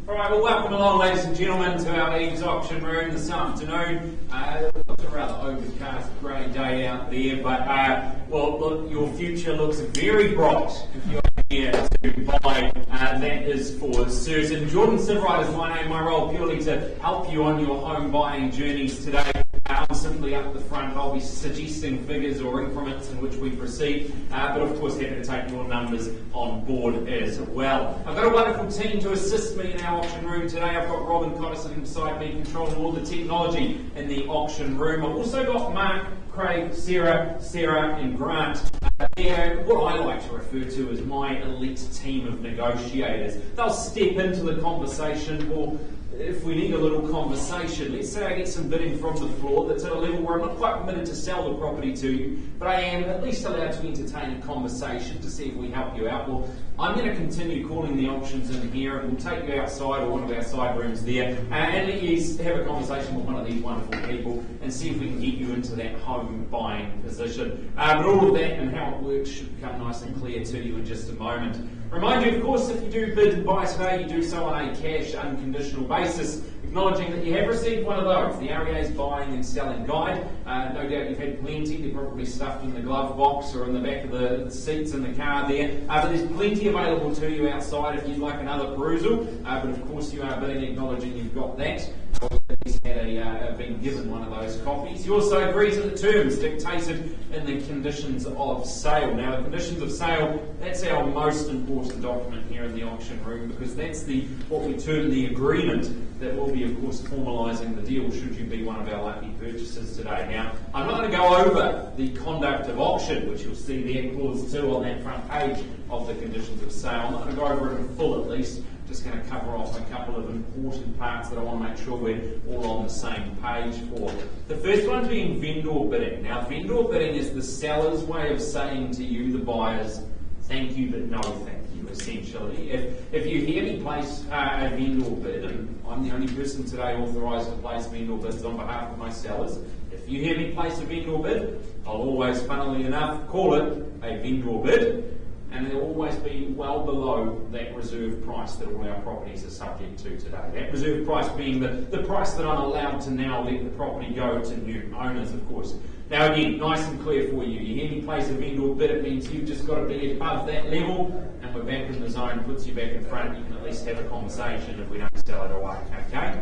Alright, well welcome along ladies and gentlemen to our EVES auction room this afternoon. It's a rather overcast grey day out there, but well look, your future looks very bright if you're here to buy, that is for certain. Jordan Sivrite is my name, my role purely to help you on your home buying journeys today. I'm simply up the front. I'll be suggesting figures or increments in which we proceed, but of course happy to take your numbers on board as well. I've got a wonderful team to assist me in our auction room today. I've got Robin Cotter sitting beside me controlling all the technology in the auction room. I've also got Mark, Craig, Sarah and Grant. What I like to refer to as my elite team of negotiators. They'll step into the conversation, or if we need a little conversation, let's say I get some bidding from the floor that's at a level where I'm not quite permitted to sell the property to you, but I am at least allowed to entertain a conversation to see if we help you out. Well, I'm going to continue calling the auctions in here, and we'll take you outside or one of our side rooms there and let you have a conversation with one of these wonderful people and see if we can get you into that home buying position. But all of that and how it works should become nice and clear to you in just a moment. Remind you, of course, if you do bid and buy today, you do so on a cash, unconditional basis, acknowledging that you have received one of those, the REA's Buying and Selling Guide. No doubt you've had plenty. They're probably stuffed in the glove box or in the back of the seats in the car there. But there's plenty available to you outside if you'd like another perusal. But of course you are bidding, acknowledging you've got that. He's been given one of those copies. You also agree to the terms dictated in the conditions of sale. Now, the conditions of sale, that's our most important document here in the auction room, because that's what we term the agreement that will be, of course, formalising the deal should you be one of our lucky purchasers today. Now, I'm not going to go over the conduct of auction, which you'll see there, clause 2 on that front page of the conditions of sale. I'm not going to go over it in full, at least. Just going to cover off a couple of important parts that I want to make sure we're all on the same page for. The first one being vendor bidding. Now, vendor bidding is the seller's way of saying to you, the buyers, thank you but no thank you, essentially. If you hear me place a vendor bid, and I'm the only person today authorised to place vendor bids on behalf of my sellers, if you hear me place a vendor bid, I'll always, funnily enough, call it a vendor bid. And it'll always be well below that reserve price that all our properties are subject to today. That reserve price being the price that I'm allowed to now let the property go to new owners, of course. Now again, nice and clear for you. You hear me place a vendor bid, it means you've just got to be above that level, and we're back in the zone, puts you back in front. You can at least have a conversation if we don't sell it away, okay?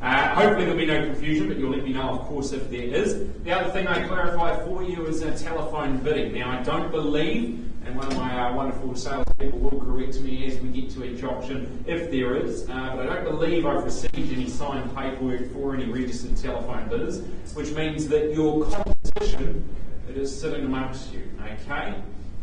Hopefully there'll be no confusion, but you'll let me know, of course, if there is. The other thing I clarify for you is telephone bidding. Now, I don't believe, and one of my wonderful salespeople will correct me as we get to each auction if there is, but I don't believe I've received any signed paperwork for any registered telephone bidders, which means that your competition, it is sitting amongst you, okay?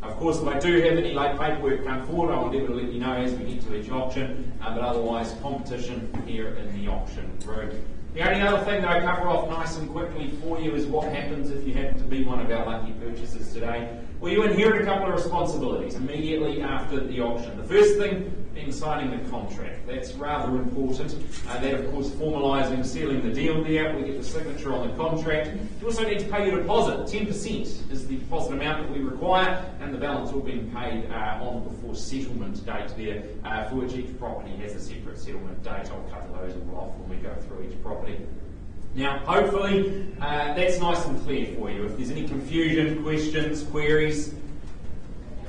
Of course, if I do have any late paperwork come forward, I will endeavour to let you know as we get to each auction, but otherwise, competition here in the auction room. The only other thing that I cover off nice and quickly for you is what happens if you happen to be one of our lucky purchasers today. Well, you inherit a couple of responsibilities immediately after the auction. The first thing being signing the contract. That's rather important. That, of course, formalising, sealing the deal there. We get the signature on the contract. You also need to pay your deposit. 10% is the deposit amount that we require, and the balance will be paid on before settlement date there, for which each property has a separate settlement date. I'll cover those all off when we go through each property. Now, hopefully, that's nice and clear for you. If there's any confusion, questions, queries,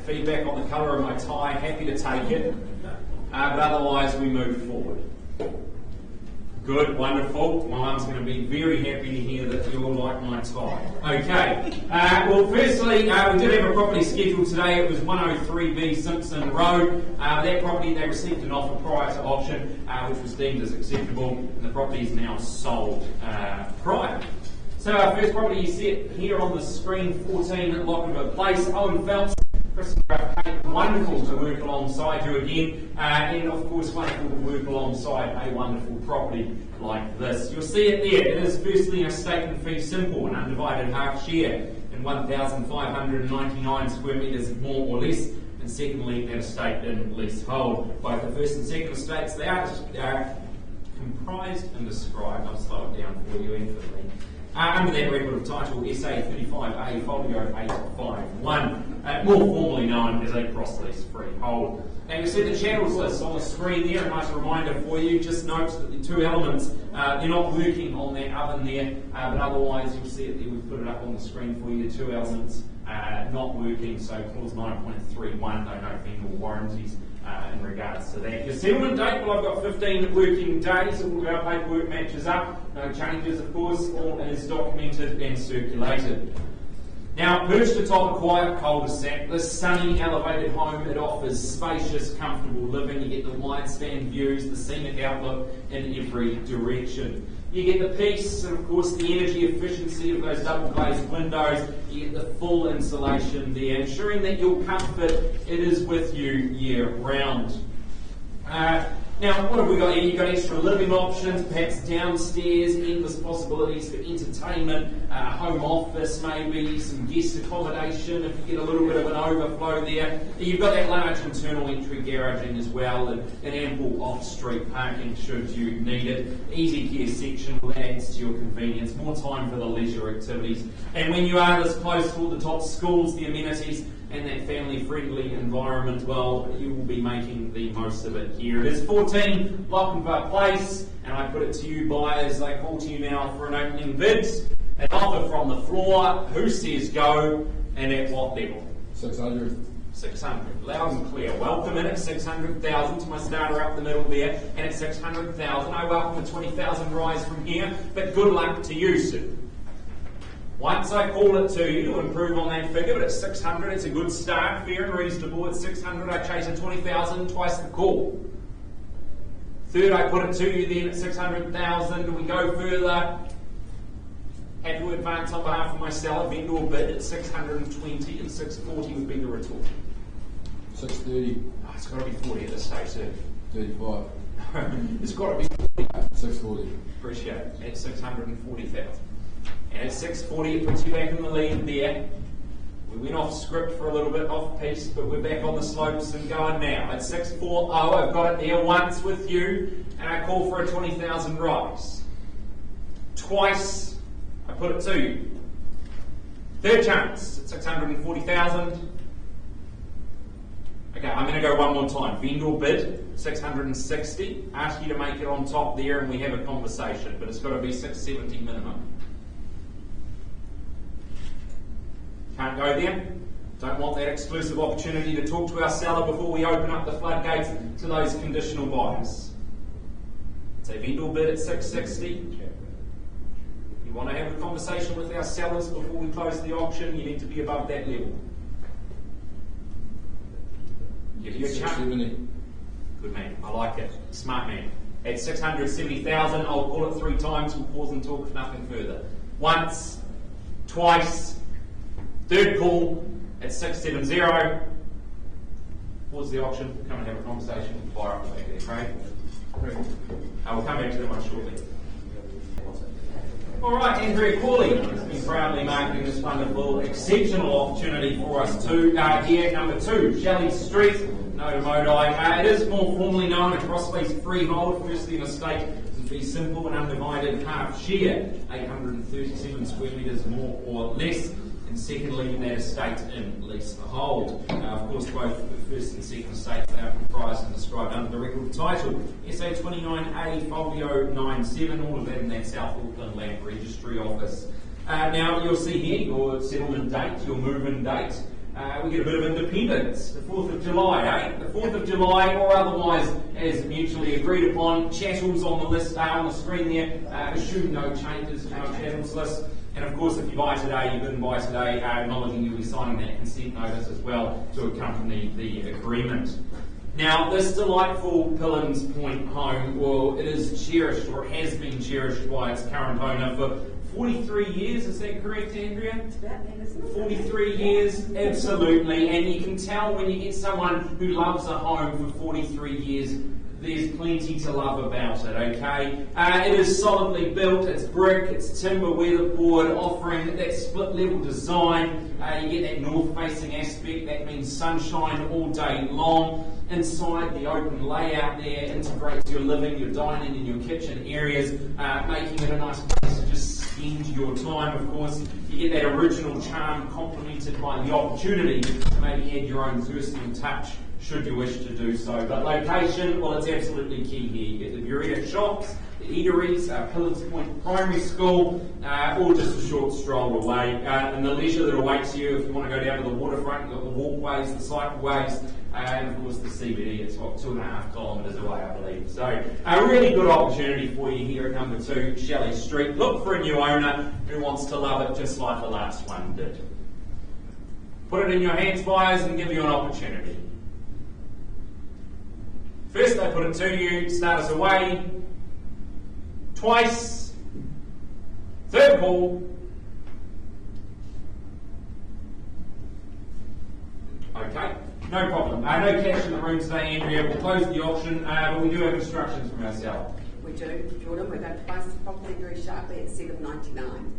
feedback on the colour of my tie, happy to take it. But otherwise, we move forward. Good, wonderful. My mum's going to be very happy to hear that you all like my tie. Okay. Well, firstly, we did have a property scheduled today. It was 103B Simpson Road. That property, they received an offer prior to auction, which was deemed as acceptable, and the property is now sold prior. So our first property, you see it here on the screen, 14 Lochinvar Place, Owen Phelps. Wonderful to work alongside you again, and of course wonderful to work alongside a wonderful property like this. You'll see it there. It is firstly a stake and fee simple, an undivided half share in 1,599 square metres more or less, and secondly that estate in leasehold. Both the first and second estates, they are comprised and described. I'll slow it down for you infinitely. Under that record of title, SA35A Folio 851, more formally known as a cross-lease freehold. Now you see the channels list on the screen there, a nice reminder for you. Just note that the two elements, they're not working on that oven there, but otherwise you'll see it there, we've put it up on the screen for you, two elements not working, so clause 9.31, no vendor warranties in regards to that. Your settlement date, well I've got 15 working days, all of our paperwork matches up, no changes of course, all is documented and circulated. Now, perched atop a quiet cul-de-sac, this sunny, elevated home, it offers spacious, comfortable living. You get the wide-span views, the scenic outlook in every direction. You get the peace, and of course the energy efficiency of those double-glazed windows. You get the full insulation there, ensuring that your comfort, it is with you year-round. Now, what have we got here? You've got extra living options, perhaps downstairs, endless possibilities for entertainment, home office maybe, some guest accommodation if you get a little bit of an overflow there. You've got that large internal entry garaging as well, and ample off-street parking should you need it. Easy care section will add to your convenience, more time for the leisure activities. And when you are this close to all the top schools, the amenities, and that family-friendly environment, well, you will be making the most of it here. It is 14 Lochinvar Place, and I put it to you buyers, they call to you now for an opening bid. An offer from the floor, who says go, and at what level? 600. 600, loud and clear. Welcome in at 600,000 to my starter up the middle there, and at 600,000, I welcome a 20,000 rise from here, but good luck to you, sir. Once I call it to you to improve on that figure, but at 600 it's a good start, fair and reasonable. At 600 I chase a 20,000, twice the call. Third, I put it to you then at 600,000, we go further. Have to advance on behalf of my seller, vendor bid at 620, and 640 would be the retort. 630. Oh, it's got to be 40 at this stage, sir. 35. It's got to be 40. 640. Appreciate it. At 640,000. And at 640, it puts you back in the lead there. We went off script for a little bit, off piece, but we're back on the slopes and going now. At 640, I've got it there once with you, and I call for a 20,000 rise. Twice, I put it to you. Third chance at 640,000. Okay, I'm going to go one more time. Vendor bid, 660. Ask you to make it on top there, and we have a conversation, but it's got to be 670 minimum. Can't go there. Don't want that exclusive opportunity to talk to our seller before we open up the floodgates to those conditional buyers. It's a vendor bid at 660. You want to have a conversation with our sellers before we close the auction, you need to be above that level. Give you a chance. 670. Good man, I like it. Smart man. At 670,000, I'll call it 3 times, we'll pause and talk nothing further. Once, twice, third call at 670. Pause the auction, come and have a conversation with the buyer up the back there, Craig. I will come back to that one shortly. Alright, Andrea Corley has been proudly marketing this wonderful, exceptional opportunity for us too. Here, number 2, Shelley Street, no Modi. It is more formally known as cross-lease freehold, firstly an estate to be simple and undivided half share, 837 square metres more or less. And secondly, that estate in lease to hold. Of course, both the first and second estates are comprised and described under the record title SA29A Folio 97, all of that in that South Auckland Land Registry Office. Now, you'll see here your settlement date, your move-in date. We get a bit of independence, the 4th of July, The 4th of July, or otherwise as mutually agreed upon. Chattels on the list are on the screen there. Assume no changes to our chattels list. And of course, if you buy today, you didn't buy today, acknowledging you'll be signing that consent notice as well to accompany the agreement. Now, this delightful Pillins Point home, well, it is cherished, or it has been cherished by its current owner for 43 years, is that correct, Andrea? 43 years, absolutely. And you can tell when you get someone who loves a home for 43 years, there's plenty to love about it, okay? It is solidly built, it's brick, it's timber weatherboard, offering that split level design. You get that north facing aspect, that means sunshine all day long. Inside, the open layout there integrates your living, your dining and your kitchen areas, making it a nice place to just extend your time. Of course, you get that original charm complemented by the opportunity to maybe add your own personal touch should you wish to do so. But location, well, it's absolutely key here. You get the Burrito shops, the eateries, Pillars Point Primary School, or just a short stroll away. And the leisure that awaits you if you want to go down to the waterfront, you've got the walkways, the cycleways, and of course the CBD. It's what, 2.5 kilometres away, I believe. So a really good opportunity for you here at number 2 Shelley Street. Look for a new owner who wants to love it just like the last one did. Put it in your hands, buyers, and give you an opportunity. First they put it to you, start us away. Twice. Third call. Okay, no problem. No cash in the room today, Andrea. We'll close the auction, but we do have instructions from ourselves. We do, Jordan. We're going to price the property very sharply at $799.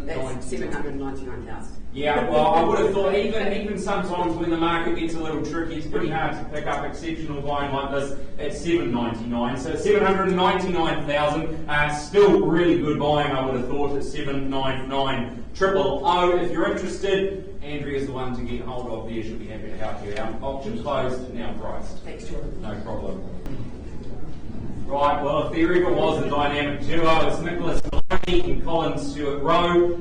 That's 799,000. Yeah, well, I would have thought even sometimes when the market gets a little tricky, it's pretty hard to pick up exceptional buying like this at $799. So 799,000, still really good buying. I would have thought at 799 000. If you're interested, Andrea's the one to get hold of there. She'll be happy to help you out. Auction closed, now priced. Thanks, Jordan. No problem. Right, well, if there ever was a dynamic duo, it's Nicholas Maloney and Colin Stewart Rowe,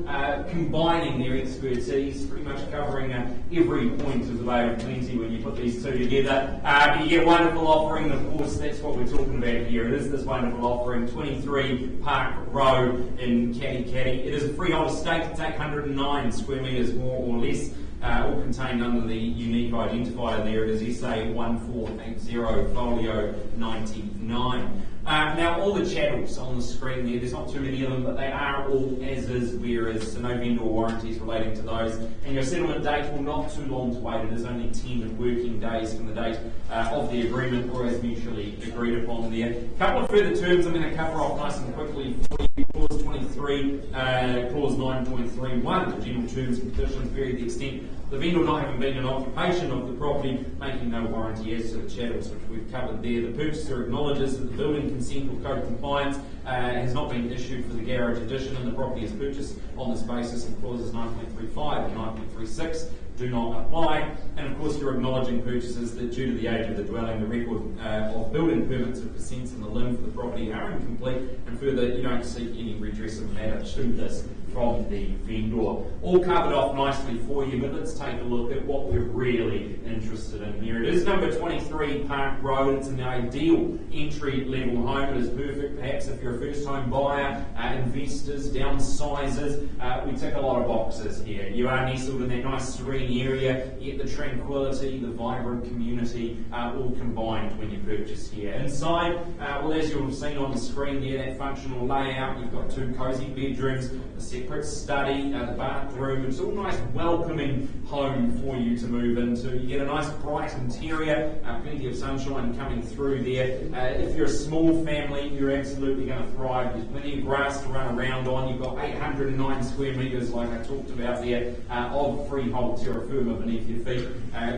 combining their expertise, pretty much covering every point of the Bay of Plenty when you put these two together. You get a wonderful offering, and of course that's what we're talking about here. It is this wonderful offering, 23 Park Road in Caddy. It is a freehold estate. It's 809 square metres more or less. All contained under the unique identifier there. It is SA 1480 folio 99. Now all the chattels on the screen there, there's not too many of them, but they are all as is, whereas, so no vendor warranties relating to those. And your settlement date will not too long to wait. It is only 10 working days from the date of the agreement, or as mutually agreed upon there. A couple of further terms I'm going to cover off nice and quickly for you. Clause 23, clause 9.31, the general terms and conditions vary to the extent the vendor not having been in occupation of the property, making no warranty as to the chattels, which we've covered there. The purchaser acknowledges that the building consent or code compliance has not been issued for the garage addition, and the property is purchased on this basis, and clauses 9.35 and 9.36 do not apply. And of course you're acknowledging purchases that due to the age of the dwelling, the record of building permits and consents in the limb for the property are incomplete, and further you don't seek any redress of matter to this from the vendor. All covered off nicely for you, but let's take a look at what we're really interested in here. It is number 23 Park Road. It's an ideal entry-level home. It is perfect perhaps if you're a first-home buyer, investors, downsizers. We tick a lot of boxes here. You are nestled in that nice serene area, yet the tranquility, the vibrant community all combined when you purchase here. Inside, well, as you'll have seen on the screen there, that functional layout, you've got 2 cosy bedrooms, a separate study, the bathroom. It's all nice welcoming home for you to move into. You get a nice bright interior, plenty of sunshine coming through there. If you're a small family, you're absolutely going to thrive. There's plenty of grass to run around on. You've got 809 square metres, like I talked about there, of freehold terra firma beneath your feet.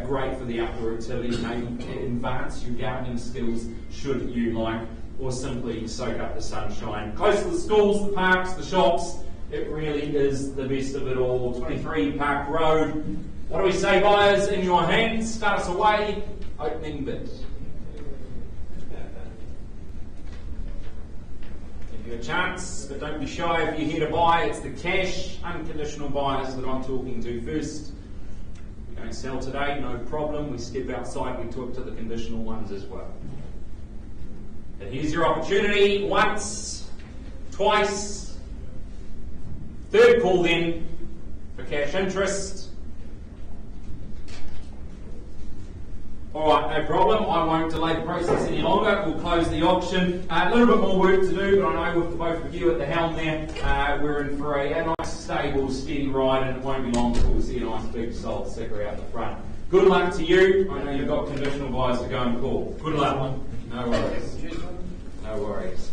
Great for the outdoor activities, maybe advance your gardening skills should you like, or simply soak up the sunshine. Close to the schools, the parks, the shops. It really is the best of it all. 23 Park Road. What do we say, buyers? In your hands. Start us away. Opening bid. Give you a chance, but don't be shy if you're here to buy. It's the cash, unconditional buyers that I'm talking to first. We don't sell today, no problem. We step outside, we talk to the conditional ones as well. And here's your opportunity. Once, twice, third call then for cash interest. Alright, no problem. I won't delay the process any longer. We'll close the auction. A little bit more work to do, but I know with both of you at the helm there, we're in for a nice, stable, steady ride, and it won't be long before we see a nice big solid sticker out the front. Good luck to you. I know you've got conditional buyers to go and call. Good luck. No worries. No worries.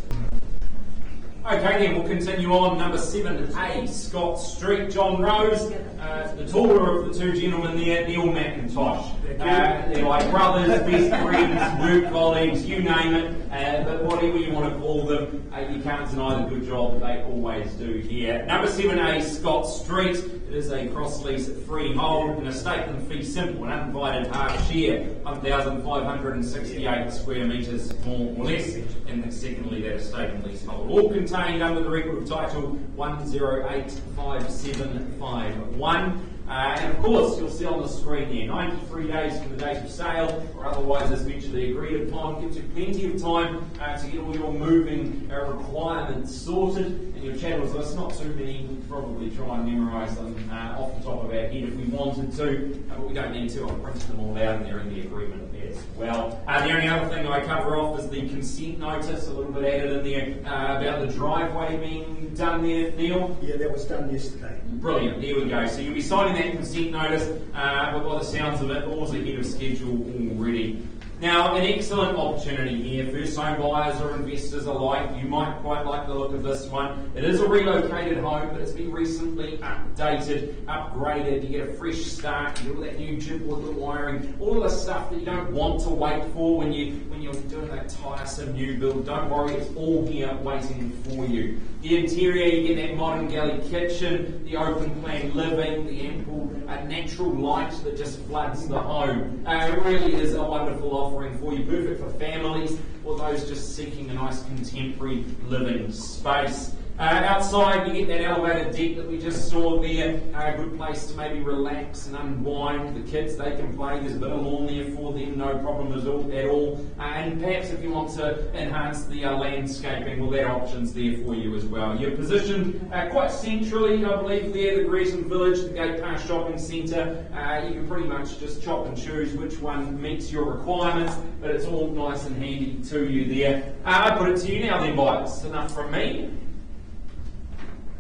Okay, then we'll continue on. Number 7A, Scott Street, John Rose, the taller of the two gentlemen there, Neil McIntosh. They're like brothers, best friends, work colleagues, you name it. But whatever you want to call them, you can't deny the good job that they always do here. Number 7A, Scott Street. It is a cross-lease freehold, an estate and fee simple, an undivided half share, 1,568 square metres, more or less. And then secondly, that estate and leasehold. All contained under the record of title 10857551. And of course, you'll see on the screen there, 93 days from the date of sale, or otherwise as mutually agreed upon. Gives you plenty of time to get all your moving requirements sorted. And your channels list, not too many, we'd probably try and memorise them off the top of our head if we wanted to, but we don't need to. I'll print them all out and they're in the agreement as well. The only other thing I cover off is the consent notice, a little bit added in there about the driveway being done there, Neil. Yeah, that was done yesterday. Brilliant, there we go. So you'll be signing that consent notice, but by the sounds of it, all's ahead of schedule already. Now, an excellent opportunity here. First home buyers or investors alike, you might quite like the look of this one. It is a relocated home, but it's been recently updated, upgraded. You get a fresh start, you get all that new chipboard, the wiring, all of the stuff that you don't want to wait for when you're doing that tiresome new build. Don't worry, it's all here waiting for you. The interior, you get that modern galley kitchen, the open plan living, the ample natural light that just floods the home. It really is a wonderful offering for you, perfect for families or those just seeking a nice contemporary living space. Outside, you get that elevated deck that we just saw there, a good place to maybe relax and unwind. The kids, they can play, there's a bit of lawn there for them, no problem at all. And perhaps if you want to enhance the landscaping, well, that option's there for you as well. You're positioned quite centrally, I believe, there, the Gresham Village, the Gate Pass Shopping Centre. You can pretty much just chop and choose which one meets your requirements, but it's all nice and handy to you there. I put it to you now then, buyers. Enough from me.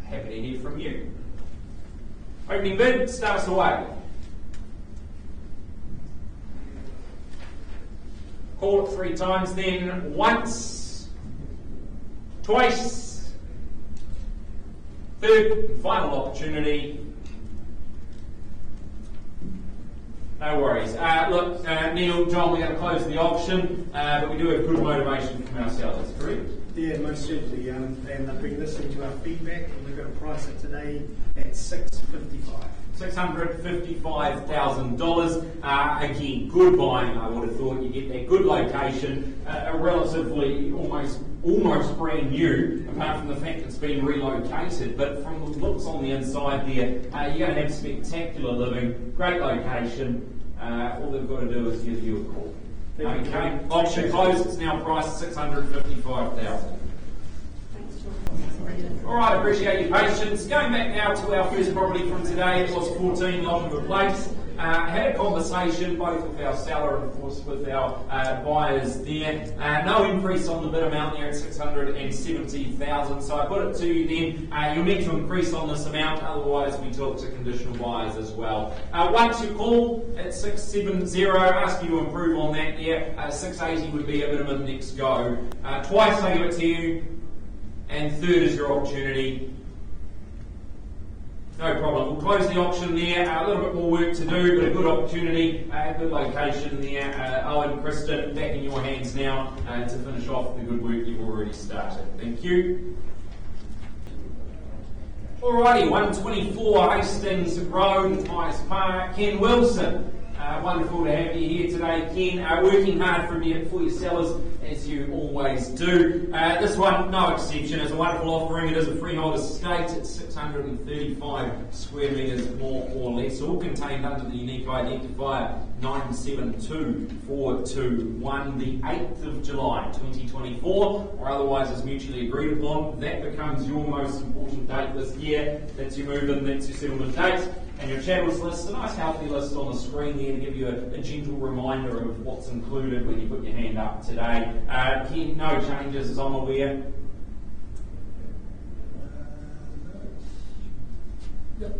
Happy to hear from you. Opening bid, start us away. Call it 3 times then. Once, twice, third and final opportunity. No worries. Look, Neil, John, we're going to close the auction, but we do have good motivation from our sellers, correct? Yeah, most certainly. And they've been listening to our feedback, and we're going to price it today at $655,000. $655,000. Again, good buying, I would have thought. You get that good location, a relatively almost brand new, apart from the fact it's been relocated. But from the looks on the inside there, you're going to have spectacular living, great location. All they've got to do is give you a call. Okay, auction closed. It's now priced $655,000. All right, appreciate your patience. Going back now to our first property from today, it was 14 Lodgewood Place. Had a conversation both with our seller and of course with our buyers there. No increase on the bid amount there at $670,000. So I put it to you then, you'll need to increase on this amount, otherwise we talk to conditional buyers as well. Once you call at 670, ask you to improve on that there. 680 would be a minimum next go. Twice I give it to you, and third is your opportunity. No problem. We'll close the auction there. A little bit more work to do, but a good opportunity, a good location there. Owen, Kristen, back in your hands now to finish off the good work you've already started. Thank you. Alrighty, 124 Hastings Road, Myers Park. Ken Wilson. Wonderful to have you here today, Ken. Working hard for your sellers, as you always do. This one, no exception, is a wonderful offering. It is a freehold estate. It's 635 square metres, more or less, all contained under the unique identifier 972421, the 8th of July 2024, or otherwise as mutually agreed upon. That becomes your most important date this year. That's your move-in, that's your settlement date. And your channels list, a nice healthy list on the screen there to give you a gentle reminder of what's included when you put your hand up today. Ken, no changes as I'm aware. Yep.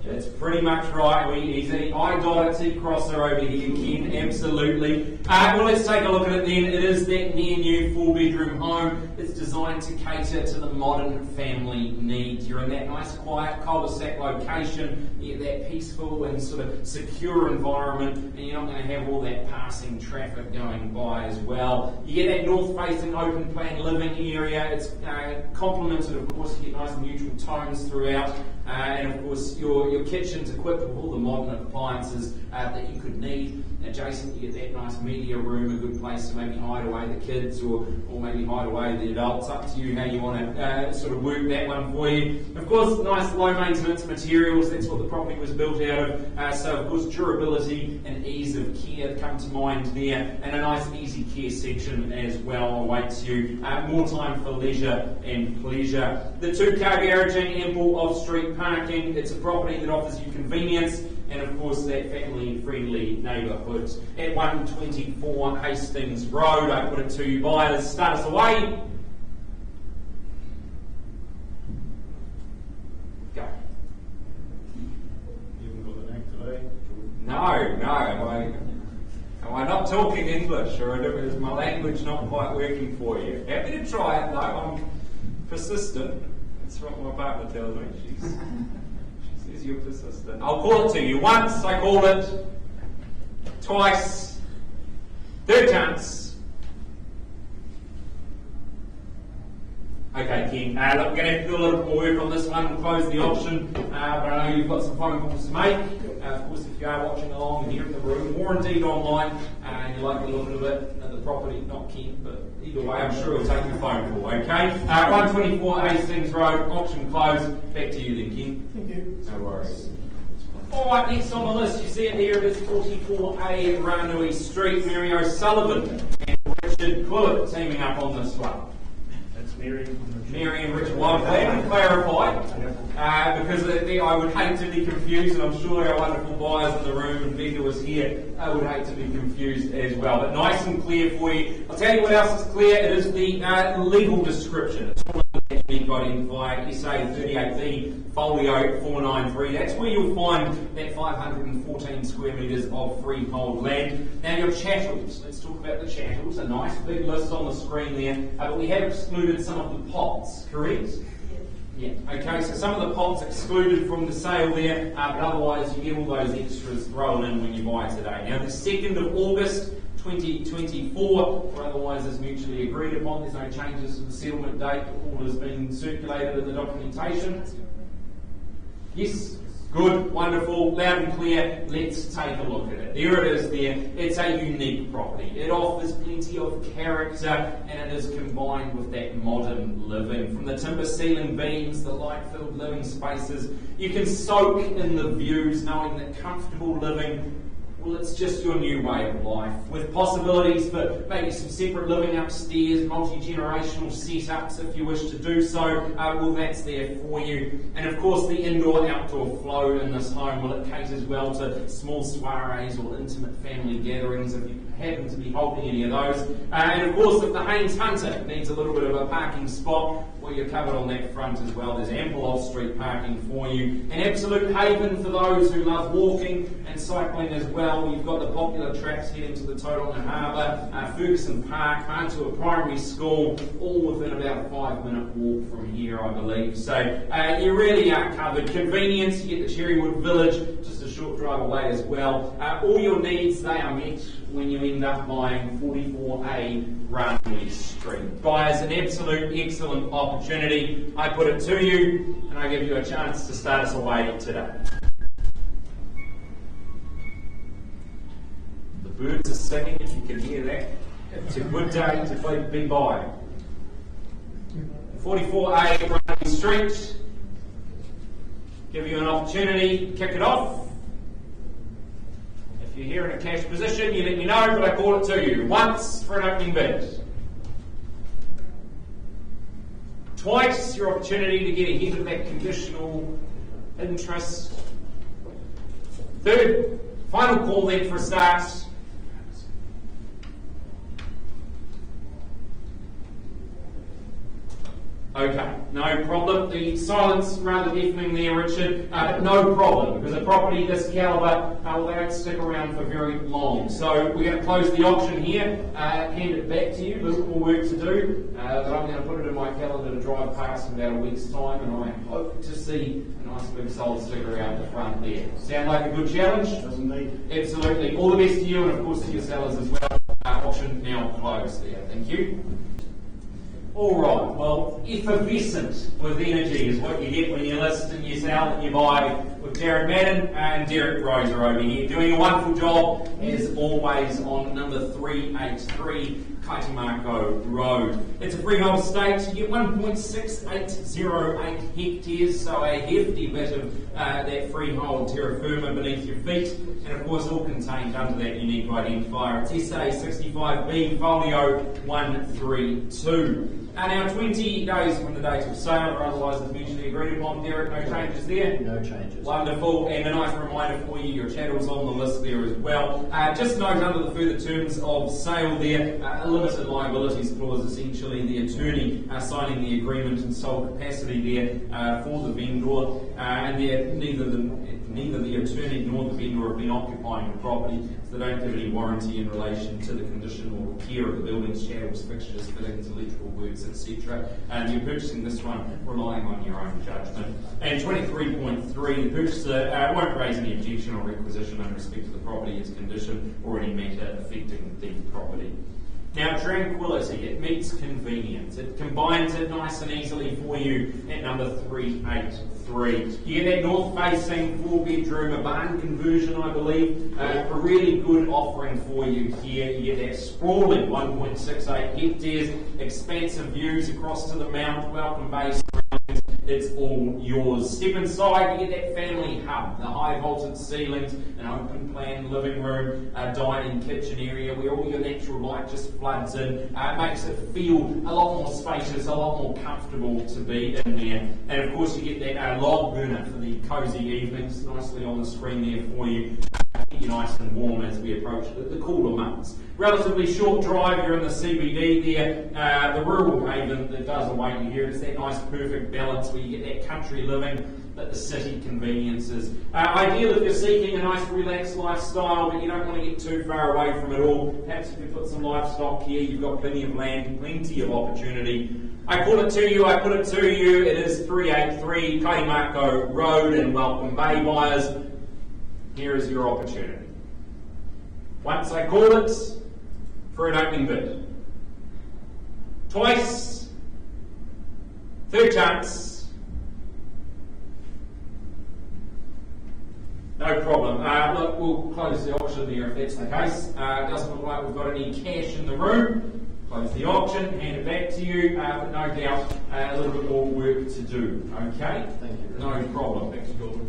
That's pretty much right. He's an I-T crosser over here, Ken, absolutely. Well, let's take a look at it then. It is that near new 4-bedroom home. It's designed to cater to the modern family needs. You're in that nice, quiet, cul-de-sac location. You get that peaceful and sort of secure environment, and you're not going to have all that passing traffic going by as well. You get that north-facing open-plan living area. It's complemented, of course, you get nice neutral tones throughout. And of course your kitchen's equipped with all the modern appliances that you could need. Adjacent, you get that nice media room, a good place to maybe hide away the kids or maybe hide away the adults. Up to you how you want to sort of work that one for you. Of course, nice low maintenance materials, that's what the property was built out of. So of course durability and ease of care come to mind there, and a nice easy care section as well awaits you. More time for leisure and pleasure. The 2-car garaging, ample off-street parking. It's a property that offers you convenience and of course that family-friendly neighbourhood. At 124 Hastings Road, I put it to you buyers. Start us away. Go. You haven't got the name today? No. Am I not talking English, or is my language not quite working for you? Happy to try it though. I'm persistent. That's what my partner tells me. She says you're persistent. I'll call it to you. Once I called it, twice, third chance. Okay, Ken. Look, we're going to have to do a little more work on this one and close the auction, but I know you've got some phone calls to make. Of course, if you are watching along here in the room, or indeed online, and you like the look of it at the property, not Ken, but either way, I'm sure we'll take your phone call, okay? 124 Hastings Road, auction closed. Back to you then, Ken. Thank you. No worries. Alright, next on the list, you see it here, it is 44A Ranui Street, Mary O'Sullivan and Richard Cluett teaming up on this one. That's Mary. Mary and Richard, well, I'm glad to clarify, because I would hate to be confused, and I'm sure our wonderful buyers in the room, and Becca was here, would hate to be confused as well. But nice and clear for you. I'll tell you what else is clear. It is the legal description. It's all that you've got in via SA 38B Folio 493. That's where you'll find that 514 square metres of freehold land. Now your chattels. Let's talk about the chattels. A nice big list on the screen there. But we have excluded some of the pots, correct? Yeah. Okay, so some of the pots excluded from the sale there, but otherwise you get all those extras thrown in when you buy today. Now the 2nd of August 2024, or otherwise is mutually agreed upon. There's no changes to the settlement date. All has been circulated in the documentation. Yes. Good, wonderful, loud and clear. Let's take a look at it. There it is there. It's a unique property. It offers plenty of character, and it is combined with that modern living. From the timber ceiling beams, the light-filled living spaces, you can soak in the views knowing that comfortable living, well, it's just your new way of life, with possibilities for maybe some separate living upstairs, multi-generational setups if you wish to do so. Well, that's there for you. And of course, the indoor-outdoor flow in this home, well, it caters well to small soirees or intimate family gatherings if you happen to be holding any of those. And of course, if the Haynes Hunter needs a little bit of a parking spot, well, you're covered on that front as well. There's ample off-street parking for you. An absolute haven for those who love walking and cycling as well. You've got the popular tracks heading to the Tauranga Harbour, Ferguson Park, Mantua Primary School, all within about a 5-minute walk from here, I believe. So you really are covered. Convenience, you get the Cherrywood Village, just a short drive away as well. All your needs, they are met when you end up buying 44A Ranui Street. Buyers, an absolute excellent opportunity. I put it to you, and I give you a chance to start us away today. The birds are singing, if you can hear that. It's a good day to be buying. 44A Ranui Street. Give you an opportunity to kick it off. If you're here in a cash position, you let me know, but I call it to you. Once for an opening bid. Twice your opportunity to get ahead of that conditional interest. Third, final call then for a start. Okay, no problem. The silence rather deafening there, Richard, but no problem, because a property this calibre, well, they don't stick around for very long. So we're going to close the auction here, hand it back to you. A little more work to do, but I'm going to put it in my calendar to drive past in about a week's time, and I hope to see a nice big sold sticker out the front there. Sound like a good challenge? Does indeed. Absolutely. All the best to you, and of course to your sellers as well. Auction now closed there. Thank you. All right, well, effervescent with energy is what you get when you list and you sell and you buy with Darren Madden and Derek Roser over here, doing a wonderful job as always on number 383 Kaitimarko Road. It's a freehold estate. You get 1.6808 hectares, so a hefty bit of that freehold terra firma beneath your feet, and of course all contained under that unique identifier. It's SA 65B folio 132. Now 20 days from the date of sale, or otherwise as mutually agreed upon. Derek, no changes there? No changes. Wonderful, and a nice reminder for you, your chattel's on the list there as well. Just note under the further terms of sale there, a limited liabilities clause, essentially the attorney signing the agreement in sole capacity there for the vendor, and neither the attorney nor the vendor have been occupying the property, so they don't have any warranty in relation to the condition or repair of the buildings, chattels, fixtures, fittings, electrical works, etc. And you're purchasing this one relying on your own judgment. And 23.3, the purchaser won't raise any objection or requisition in respect to the property, its condition, or any matter affecting the property. Now, tranquility, it meets convenience. It combines it nice and easily for you at number 383. You get that north-facing 4-bedroom, a barn conversion, I believe. A really good offering for you here. You get that sprawling 1.68 hectares, expansive views across to the mount, welcome bay surroundings. It's all yours. Step inside, you get that family hub, the high vaulted ceilings, an open plan living room, a dining kitchen area where all your natural light just floods in. Makes it feel a lot more spacious, a lot more comfortable to be in there. And of course you get that log burner for the cosy evenings, nicely on the screen there for you. Keep you nice and warm as we approach the cooler months. Relatively short drive, you're in the CBD there. The rural haven that does await you here is that nice perfect balance where you get that country living, but the city conveniences. Ideal if you're seeking a nice relaxed lifestyle, but you don't want to get too far away from it all. Perhaps if you put some livestock here, you've got plenty of land, plenty of opportunity. I put it to you, it is 383 Kaitimarko Road in Welcome Bay, buyers. Here is your opportunity. Once I call it for an opening bid. Twice, third chance. No problem. Look, we'll close the auction there if that's the case. Doesn't look like we've got any cash in the room. Close the auction, hand it back to you, but no doubt a little bit more work to do. Okay? Thank you. No problem. Thanks, Gordon.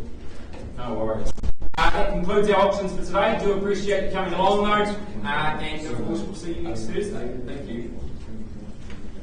No worries. That concludes our auctions for today. Do appreciate you coming along, though. And of course, we'll see you next Thursday. Thank you.